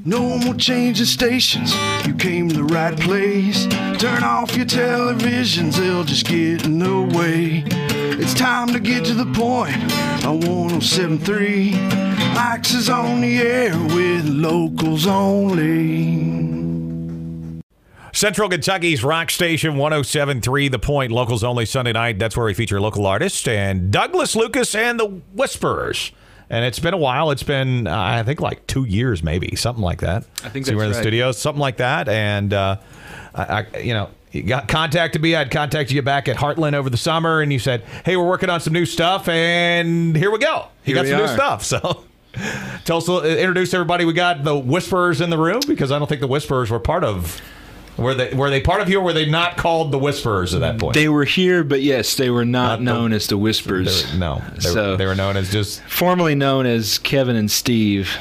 No more changing stations, you came to the right place. Turn off your televisions, they'll just get in the way. It's time to get to the point on 107.3. Ike's is on the air with locals only. Central Kentucky's rock station 107.3 The Point, locals only Sunday night. That's where we feature local artists and Douglas Lucas and the Whisperers. And it's been a while. It's been, I think, like 2 years, maybe something like that. I think so that's we're in the right. studio, something like that. And you got contacted me. I'd contacted you back at Heartland over the summer, and you said, "Hey, we're working on some new stuff," and here we go. You got some new stuff. So tell us, introduce everybody. We got the Whisperers in the room because I don't think the Whisperers were part of. Were they part of you, or were they not called the Whisperers at that point? They were here, but yes, they were not known as the Whispers. They were known as just... Formerly known as Kevin and Steve,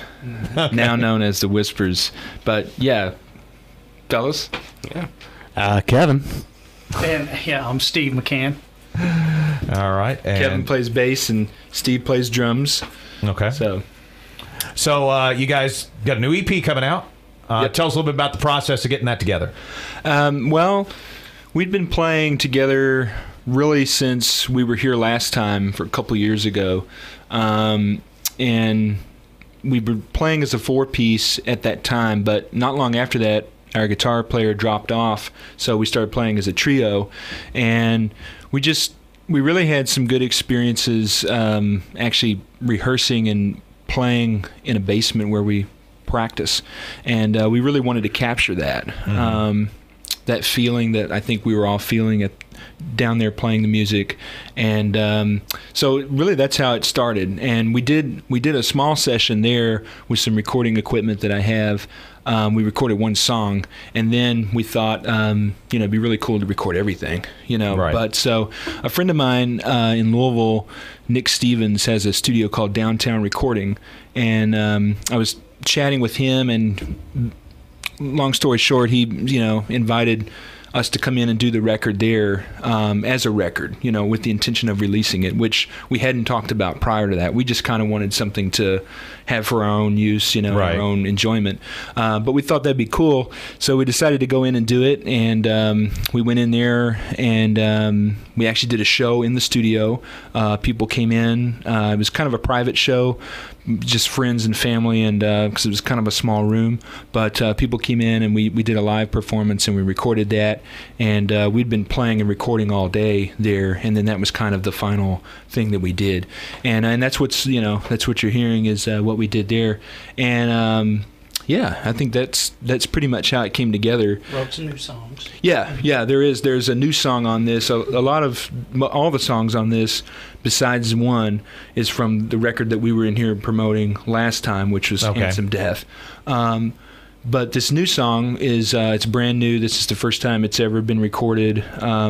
okay. Now known as the Whispers. But yeah, fellas? Yeah. Kevin. And yeah, I'm Steve McCann. All right. And Kevin plays bass and Steve plays drums. Okay. So you guys got a new EP coming out. Yep. Tell us a little bit about the process of getting that together. Well, we'd been playing together really since we were here last time for a couple years ago. And we were playing as a four-piece at that time, but not long after that, our guitar player dropped off, so we started playing as a trio. And we really had some good experiences actually rehearsing and playing in a basement where we practice, and we really wanted to capture that that feeling that I think we were all feeling down there playing the music. And so really that's how it started. And we did a small session there with some recording equipment that I have. We recorded one song, and then we thought it'd be really cool to record everything, Right. But so a friend of mine in Louisville, Nick Stevens, has a studio called Downtown Recording, and I was chatting with him, and long story short, he invited us to come in and do the record there as a record, with the intention of releasing it, which we hadn't talked about prior to that. We just kind of wanted something to have for our own use, Right. our own enjoyment. But we thought that'd be cool, so we decided to go in and do it, and we went in there, and we actually did a show in the studio. People came in. It was kind of a private show, just friends and family, and because it was kind of a small room, but people came in, and we did a live performance, and we recorded that, and we'd been playing and recording all day there, and then that was kind of the final thing that we did, and that's what's that's what you're hearing is what we did there. And yeah, I think that's pretty much how it came together. Wrote some new songs. Yeah, there's a new song on this. A lot of all the songs on this, besides one, is from the record that we were in here promoting last time, which was Handsome Death. But this new song is it's brand new. This is the first time it's ever been recorded.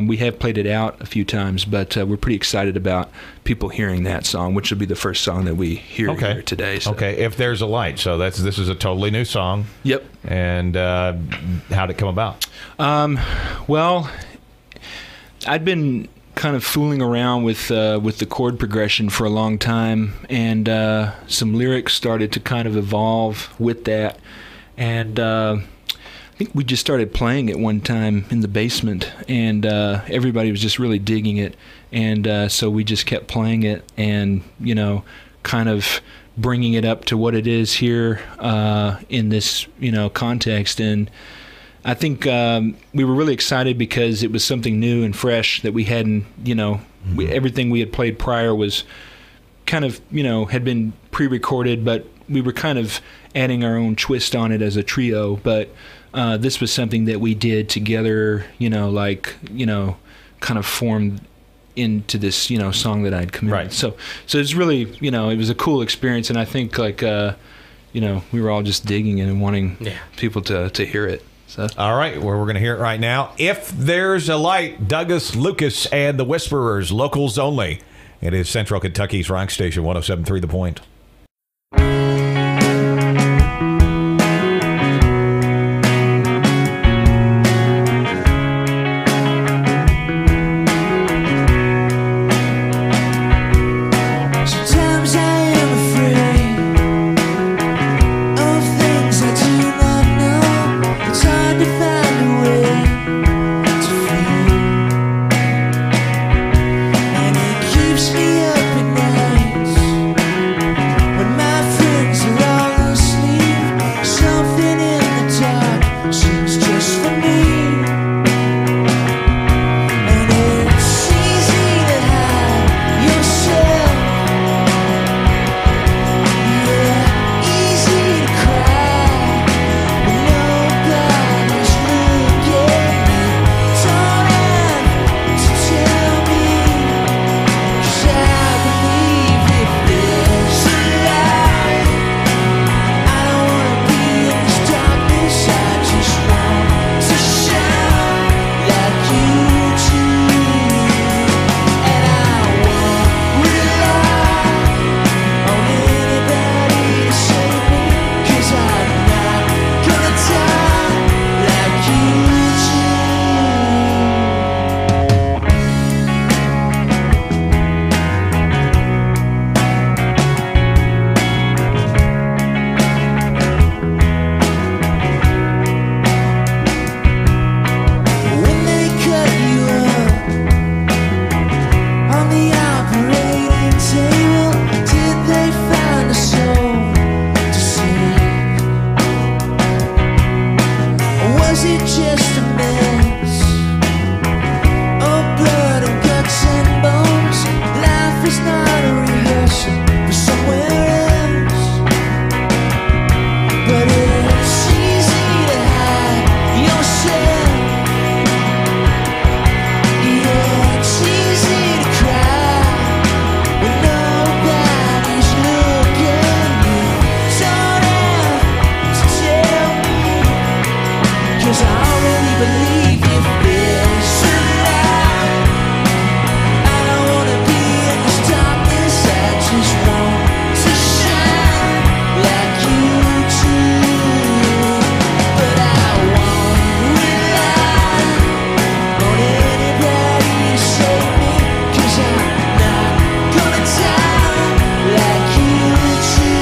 We have played it out a few times, but we're pretty excited about people hearing that song, which will be the first song that we hear here today. So. Okay, If There's a Light. So this is a totally new song. Yep. And how'd it come about? Well, I'd been kind of fooling around with the chord progression for a long time, and some lyrics started to kind of evolve with that. And I think we just started playing it one time in the basement, and everybody was just really digging it. And so we just kept playing it and, kind of bringing it up to what it is here in this, context. And I think we were really excited because it was something new and fresh that we hadn't, everything we had played prior was kind of, had been pre-recorded, but we were kind of adding our own twist on it as a trio. But this was something that we did together, kind of formed into this, song that I'd committed. Right. So it's really, it was a cool experience, and I think we were all just digging it and wanting people to hear it. So. All right, well, we're going to hear it right now. If There's a Light, Douglas Lucas and the Whisperers, locals only. It is Central Kentucky's rock station, 107.3 The Point. Sometimes I am afraid of things I do. it just a mess of blood and guts and bones? Life is not a rehearsal for somewhere else, but it's easy to hide yourself. Yeah, it's easy to cry when nobody's looking. You don't have to tell me, 'cause I already believe you feel alive. I don't wanna be in this darkness, I just want to shine like you do. But I won't rely on anybody to save me, 'cause I'm not gonna die like you do.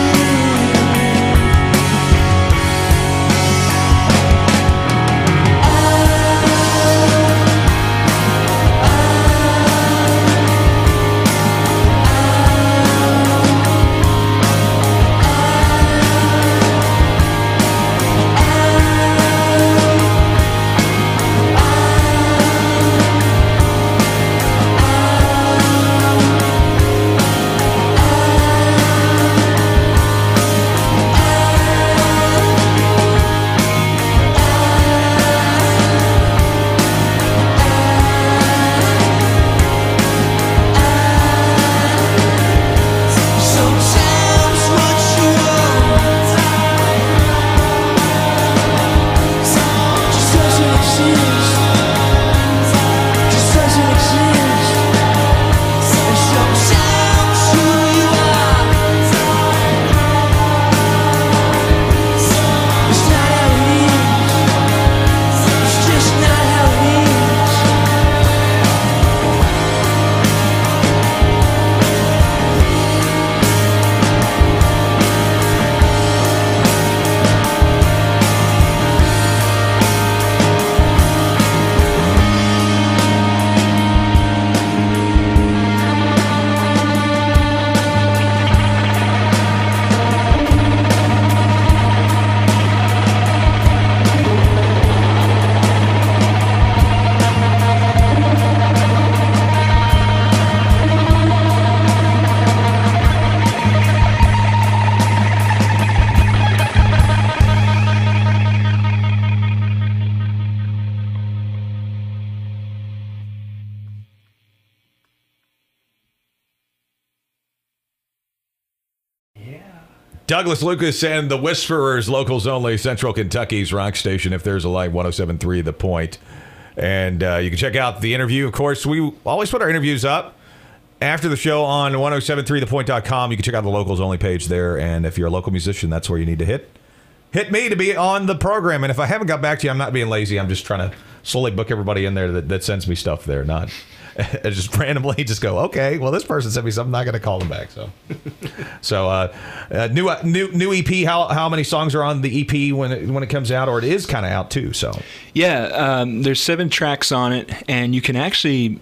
Sometimes what you want just doesn't exist, just doesn't exist. And sometimes who you are is not how it is. It's just not how it is. Douglas Lucas and the Whisperers, locals only, Central Kentucky's rock station. If there's a light, 107.3 The Point. And you can check out the interview. Of course, we always put our interviews up after the show on 1073thepoint.com. You can check out the locals only page there. And if you're a local musician, that's where you need to hit me to be on the program. And if I haven't got back to you, I'm not being lazy. I'm just trying to slowly book everybody in there that sends me stuff there, not just randomly just go, okay, well, this person sent me something, I'm not going to call them back. So new EP. How many songs are on the EP when it comes out, or it is kind of out too? So Yeah, there's 7 tracks on it, and you can actually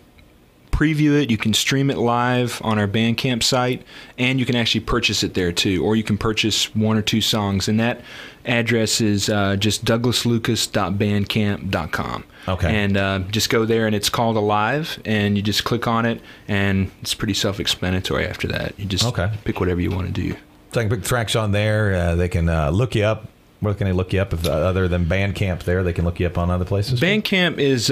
preview it. You can stream it live on our Bandcamp site, and you can actually purchase it there too, or you can purchase 1 or 2 songs, and that address is just douglaslucas.bandcamp.com. Okay. And just go there, and it's called Alive, and you just click on it, and it's pretty self-explanatory after that. You just pick whatever you want to do. So I can pick tracks on there. They can look you up. Where can they look you up if other than Bandcamp there? They can look you up on other places? Bandcamp is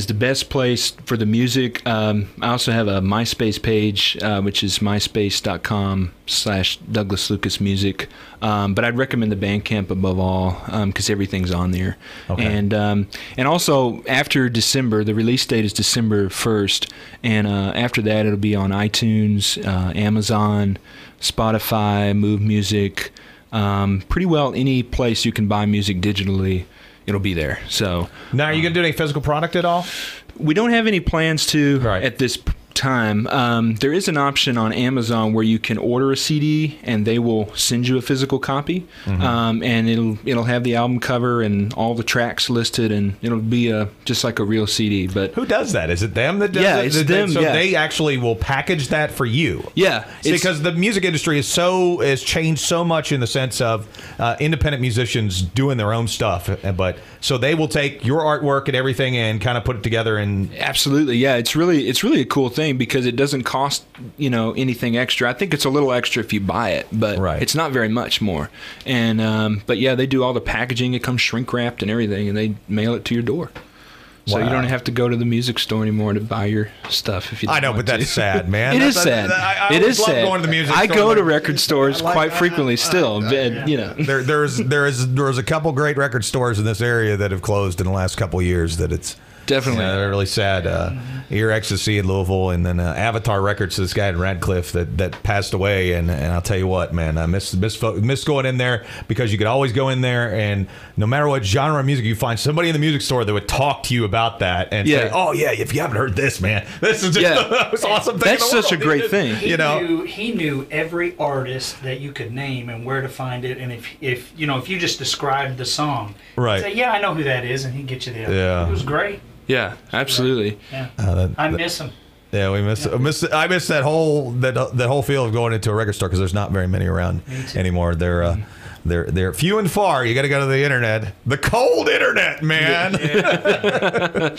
the best place for the music. I also have a MySpace page, which is myspace.com/DouglasLucasMusic. But I'd recommend the Bandcamp above all, because everything's on there. Okay. And also, after December, the release date is December 1st, and after that it'll be on iTunes, Amazon, Spotify, Move Music, pretty well any place you can buy music digitally, it'll be there. So now, are you going to do any physical product at all? We don't have any plans to at this time. There is an option on Amazon where you can order a CD and they will send you a physical copy, and it'll have the album cover and all the tracks listed, and it'll be just like a real CD. But who does that? Is it them that does it? Yeah, it's them. So yeah. they actually will package that for you. Yeah, because the music industry has changed so much in the sense of independent musicians doing their own stuff, but so they will take your artwork and everything and kind of put it together. And absolutely, yeah, it's really a cool thing because it doesn't cost anything extra. I think it's a little extra if you buy it, but it's not very much more. And but yeah, they do all the packaging. It comes shrink wrapped and everything, and they mail it to your door. So you don't have to go to the music store anymore to buy your stuff if you don't I know, want but that's to. sad, man. It is sad. I It is love sad. going to the music I store. go to record stores quite frequently still. There's a couple great record stores in this area that have closed in the last couple of years. That it's definitely they're really sad. Ear Ecstasy in Louisville, and then Avatar Records. This guy in Radcliffe that passed away, and I'll tell you what, man, I miss going in there because you could always go in there, and no matter what genre of music you find, somebody in the music store that would talk to you about that and say, "Oh yeah, if you haven't heard this, man, this is just the most awesome thing." That's such a great thing. He knew every artist that you could name and where to find it, and if you just described the song, right? Say, yeah, I know who that is, and he'd get you there. Yeah, it was great. Yeah, absolutely. Yeah, I miss him. Yeah, we miss. I miss that whole feel of going into a record store because there's not very many around anymore. They're few and far. You got to go to the internet, the cold internet, man. Yeah.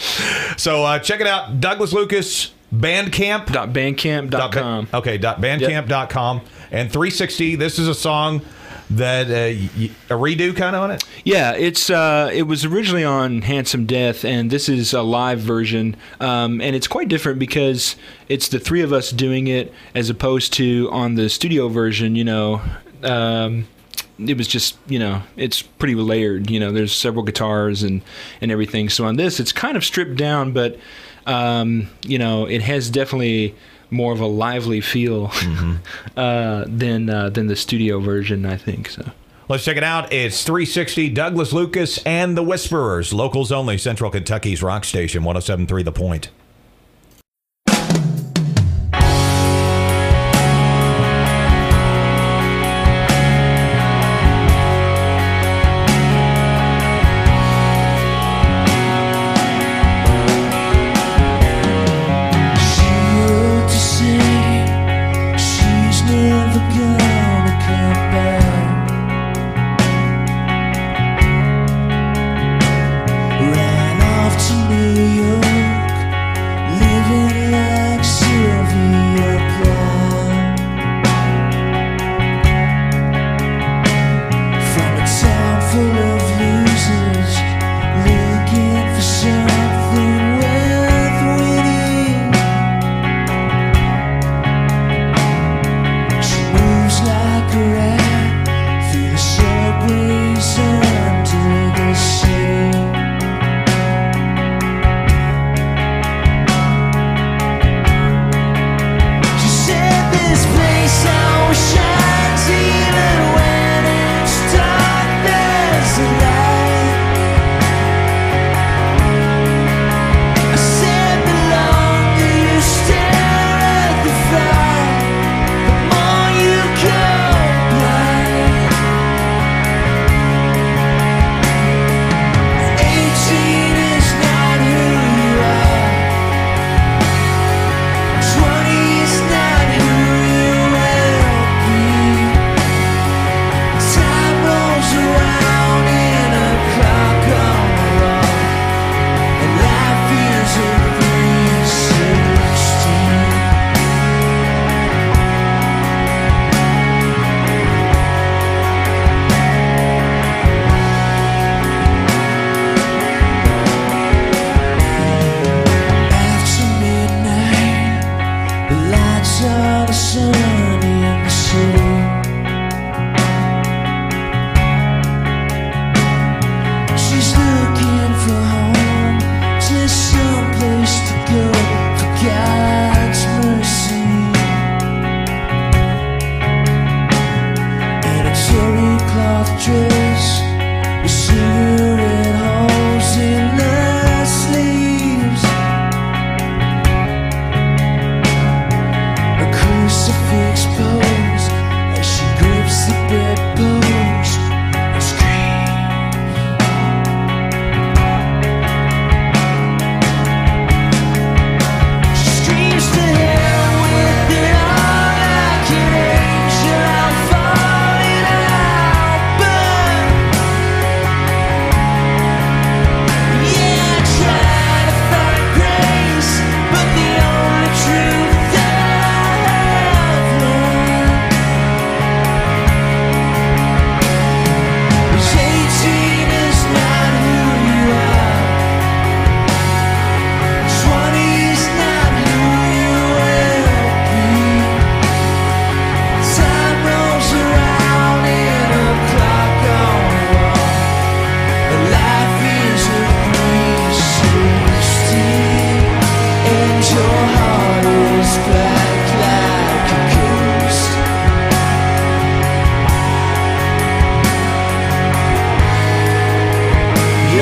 So check it out, Douglas Lucas Bandcamp. .bandcamp.com. Okay, .bandcamp.com and 360. This is a song that a redo kind of on it. Yeah, it was originally on Handsome Death, and this is a live version, and it's quite different because it's the three of us doing it as opposed to on the studio version. It was just it's pretty layered. There's several guitars and everything. So on this, it's kind of stripped down, but it has definitely more of a lively feel than the studio version, I think. So let's check it out. It's 360, Douglas Lucas and the Whisperers, locals only, Central Kentucky's rock station, 107.3 The Point.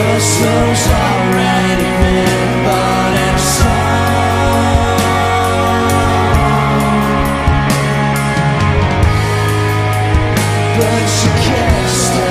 Your soul's already been bought and sold, but you can't stop.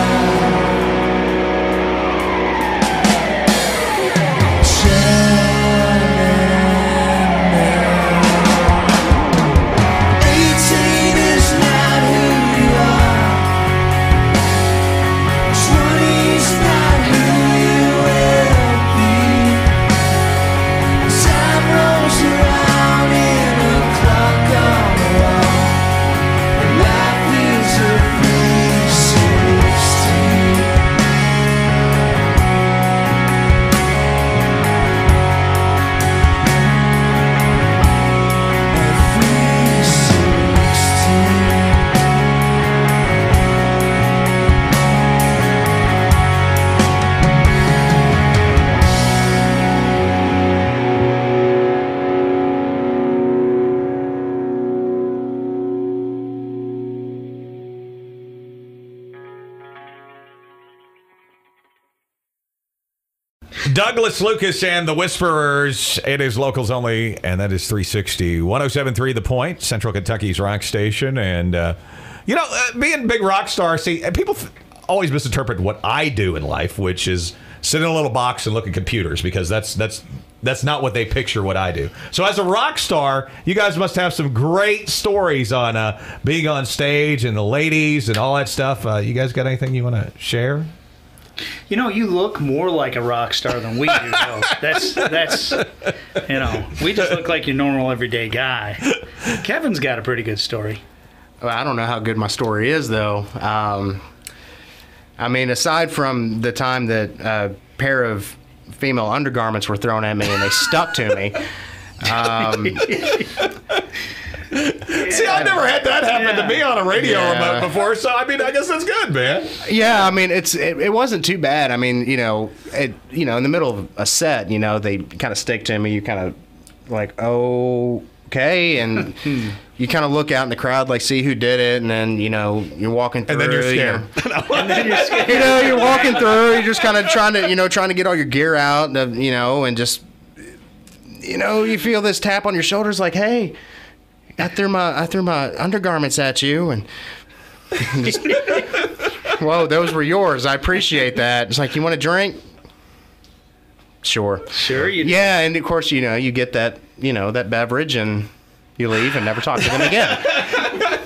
Douglas Lucas and the Whisperers. It is locals only, and that is 360. 107.3 The Point, Central Kentucky's rock station. And, being a big rock star, see, people always misinterpret what I do in life, which is sit in a little box and look at computers, because that's not what they picture what I do. So as a rock star, you guys must have some great stories on being on stage and the ladies and all that stuff. You guys got anything you want to share? You know, you look more like a rock star than we do, though. That's we just look like your normal everyday guy. Kevin's got a pretty good story. Well, I don't know how good my story is, though. I mean, aside from the time that a pair of female undergarments were thrown at me and they stuck to me. See, I've never had that happen to me on a radio remote before, so I mean, I guess that's good, man. Yeah, I mean, it wasn't too bad. I mean, in the middle of a set, they kind of stick to me. You kind of like, oh, okay, and you kind of look out in the crowd, like, see who did it, and then you're walking through, and then you're scared. And then you're scared. You're walking through, you're just kind of trying to get all your gear out, and just you feel this tap on your shoulders, like, hey. I threw my undergarments at you, and just, whoa, those were yours. I appreciate that. It's like, you want a drink? Sure. You do. Yeah, and of course, you get that, that beverage, and you leave and never talk to them again.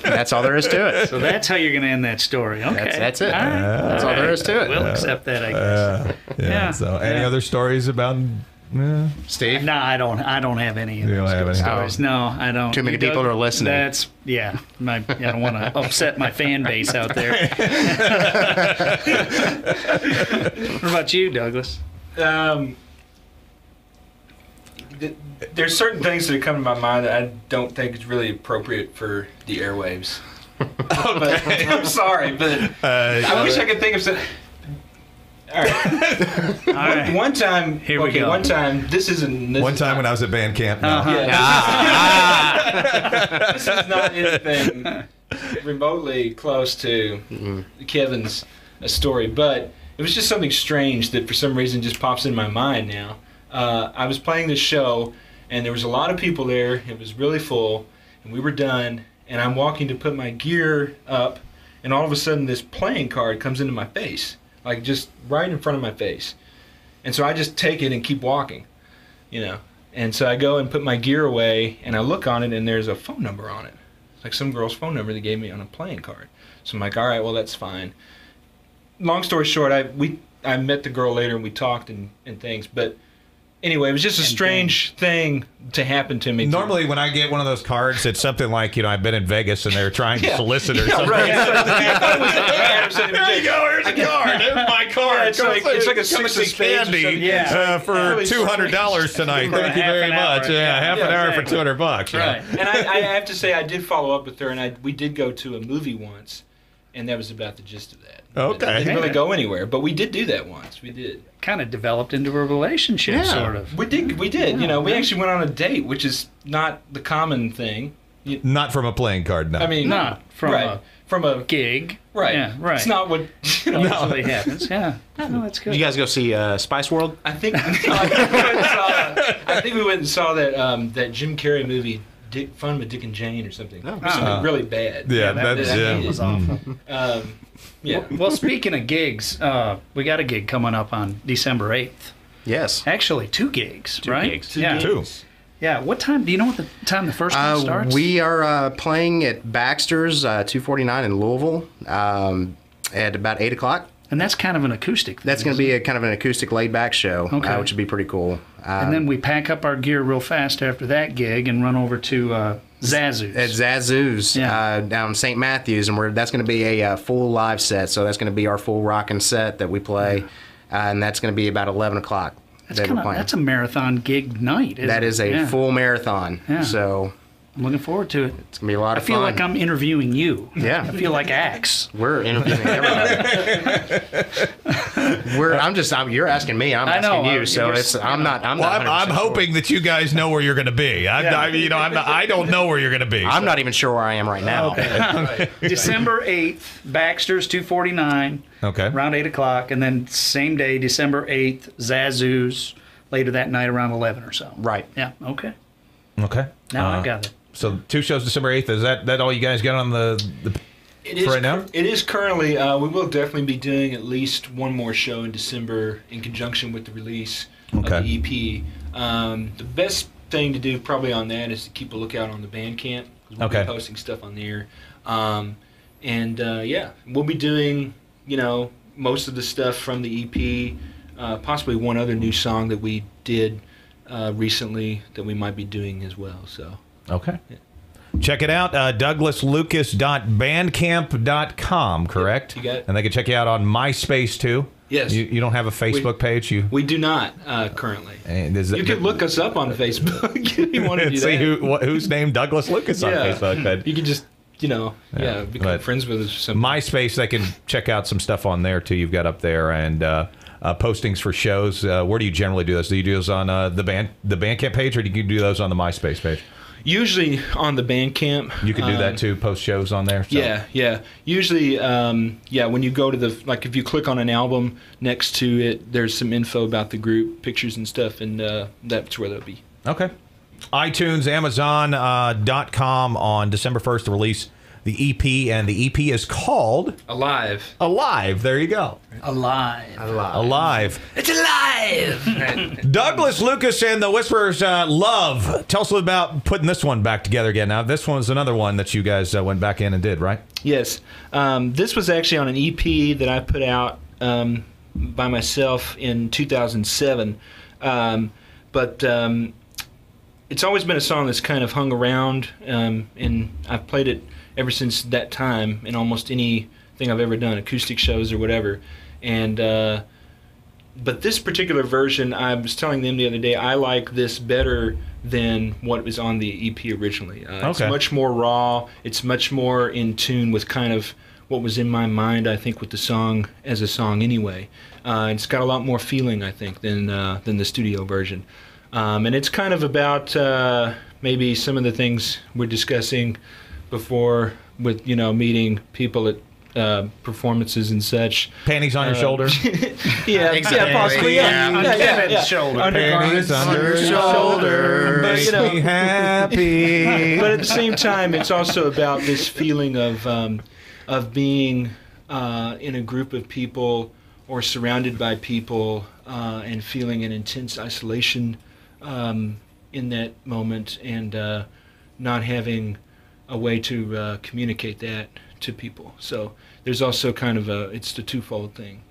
That's all there is to it. So that's how you're going to end that story. Okay. That's it. All right. That's all there is to it. We'll accept that, I guess. So, any other stories about Steve? No, I don't have any of You don't those have any? stories. No, I don't. Too many people are listening. I don't want to upset my fan base out there. What about you, Douglas? There's certain things that come to my mind that I don't think is really appropriate for the airwaves. But, I'm sorry, but I wish I could think of some. All right. One time. Here we go. One time. This isn't. One time when I was at band camp. No. This is not anything remotely close to Kevin's story, but it was just something strange that for some reason just pops in my mind now. I was playing this show, and there was a lot of people there. It was really full, and we were done. And I'm walking to put my gear up, and all of a sudden this playing card comes into my face. Like, just right in front of my face. And so I just take it and keep walking, And so I go and put my gear away, and I look on it, and there's a phone number on it. It's like some girl's phone number they gave me on a playing card. So I'm like, all right, well, that's fine. Long story short, I met the girl later, and we talked and things. But anyway, it was just a strange thing to happen to me. Normally, when I get one of those cards, it's something like, I've been in Vegas and they're trying to solicit or something. Right. There you go. Here's a card. There's my card. It's like a come six see of spades candy for $200 tonight. Thank you very much. Half an hour for $200. Right. And I have to say, I did follow up with her, and we did go to a movie once, and that was about the gist of that. Okay. It didn't really go anywhere, but we did do that once. We did. Kind of developed into a relationship, sort of. We did. We actually went on a date, which is not the common thing. Not from a playing card, no. I mean, not from from a gig. right. Yeah, right. It's not what usually happens. Yeah. No, that's good. Did you guys go see Spice World? I think I think we went and saw that that Jim Carrey movie, Fun with Dick and Jane or something. Oh. It was something really bad. Yeah, that was awful. Yeah. Well, speaking of gigs, we got a gig coming up on December 8th. Yes. Actually, 2 gigs, right? gigs. Yeah. Two. Yeah. What time? Do you know what the time the first one starts? We are playing at Baxter's 249 in Louisville at about 8 o'clock. And that's kind of an acoustic thing. That's going to be a kind of an acoustic laid-back show, Okay. which would be pretty cool. And then we pack up our gear real fast after that gig and run over to Zazu's. At Zazu's down in St. Matthews, and that's going to be a full live set. So that's going to be our full rockin' set that we play, and that's going to be about 11 o'clock. That's a marathon gig night. That is a full marathon. Yeah. So I'm looking forward to it. it's going to be a lot I of feel fun. like I'm interviewing you. Yeah. I feel like Axe. We're interviewing everybody. You're asking me. I'm I know, asking you. So I'm not. Well, I'm hoping that you guys know where you're going to be. I don't know where you're going to be. I'm not even sure where I am right now. Okay. December 8th, Baxter's 249. Okay. Around 8 o'clock. And then same day, December 8th, Zazu's later that night around 11 or so. Right. Yeah. Okay. Okay. Now I got it. So 2 shows December 8th. Is that all you guys got on the It is for right now? It is currently. We will definitely be doing at least one more show in December in conjunction with the release of the EP. The best thing to do probably on that is to keep a lookout on the Bandcamp. We'll be posting stuff on there. We'll be doing most of the stuff from the EP. Possibly one other new song that we did recently that we might be doing as well. So okay. Yeah. Check it out, douglaslucas.bandcamp.com, correct? You got it. And they can check you out on MySpace, too? Yes. You don't have a Facebook page? We do not currently. And You could look us up on Facebook if you want to do see that. who's named Douglas Lucas on Facebook. But you could just, become friends with us or something. MySpace, they can check out some stuff on there, too, you've got up there, and postings for shows. Where do you generally do those? Do you do those on the Bandcamp page, or do you do those on the MySpace page? Usually on the Bandcamp. You can do that too, post shows on there? So. Yeah. Usually, when you go to if you click on an album next to it, there's some info about the group, pictures and stuff, and that's where they'll be. Okay. iTunes, Amazon.com on December 1st to release the EP, and the EP is called Alive. There you go. Alive. It's alive! Douglas Lucas and the Whisperers, Love. Tell us a little about putting this one back together again. Now, this one's another one that you guys went back in and did, right? Yes. This was actually on an EP that I put out by myself in 2007. But it's always been a song that's kind of hung around, and I've played it ever since that time in almost anything I've ever done, acoustic shows or whatever. And but this particular version, I was telling them the other day, I like this better than what was on the EP originally. It's much more raw. It's much more in tune with kind of what was in my mind, I think, with the song as a song anyway. It's got a lot more feeling, I think, than the studio version. And it's kind of about maybe some of the things we're discussing before with, meeting people at performances and such. Panties on your shoulder. Exactly. Possibly. Kevin's shoulder. Panties on your shoulder. Makes me happy. But at the same time, it's also about this feeling of being in a group of people or surrounded by people and feeling an intense isolation in that moment, and not having a way to communicate that to people. So there's also kind of it's the twofold thing.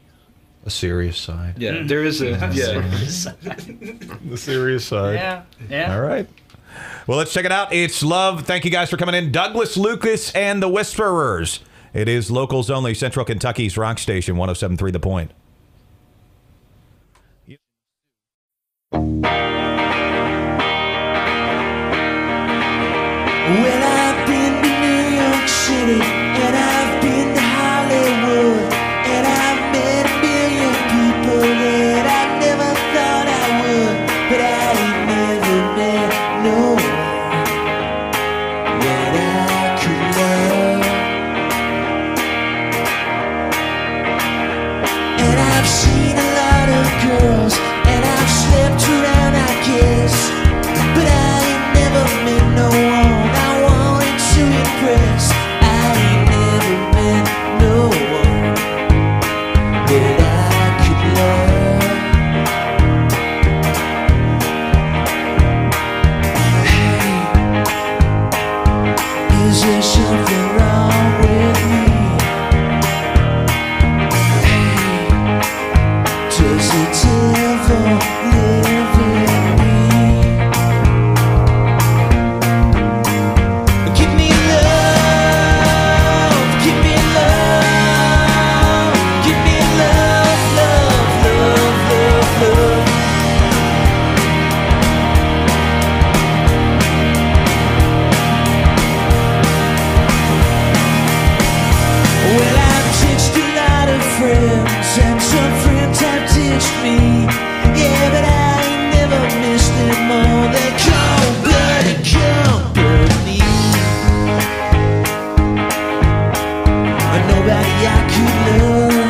A serious side. Yeah, there is a The serious side. Yeah. All right. Well, let's check it out. It's Love. Thank you guys for coming in. Douglas Lucas and the Whisperers. It is locals only, Central Kentucky's rock station, 107.3 The Point. Well, I've been to New York City, and I've been to Hollywood, and I've met a million people that I never thought I would, but I ain't never met no one that I could love I've seen a lot of girls, and I've slept around, I guess. But I ain't never met no one I wanted to impress. I ain't never met no one that I could love. Hey, is there something wrong with me? Hey, does the devil live in me? Give me love, give me love, give me love, love, love, love, love. Well, I've ditched a lot of friends, and some friends have ditched me. Yeah, but I ain't never missed them all. They're company. But nobody I could love.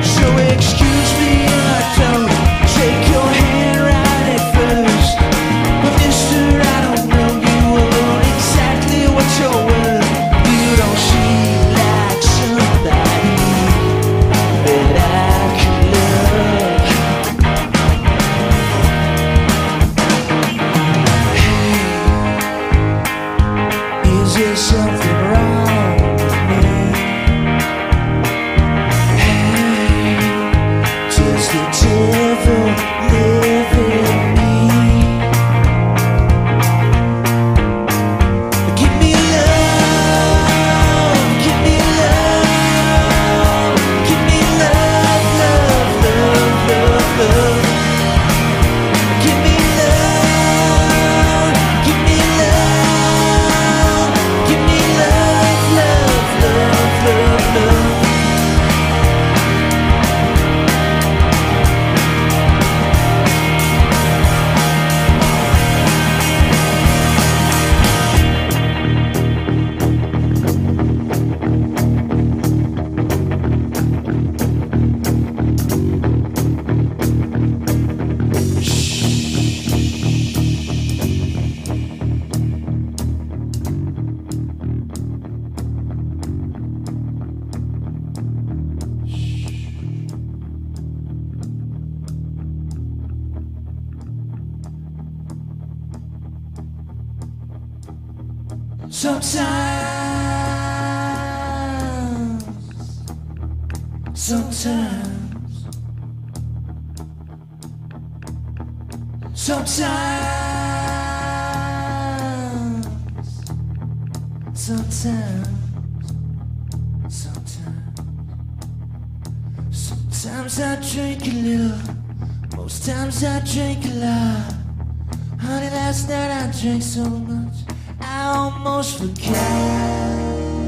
So excuse me if I don't take your hand right at first. But mister, I don't know you alone exactly what you're worth. You don't seem like somebody that I could love. Hey, is there something wrong with me? Hey, does the devil live in me? Give me love, give me love, give me love, love, love, love, love. Give me love, give me love, give me love, love, love, love, love. Sometimes I drink a little, most times I drink a lot. Honey, last night I drank so much I almost forgot.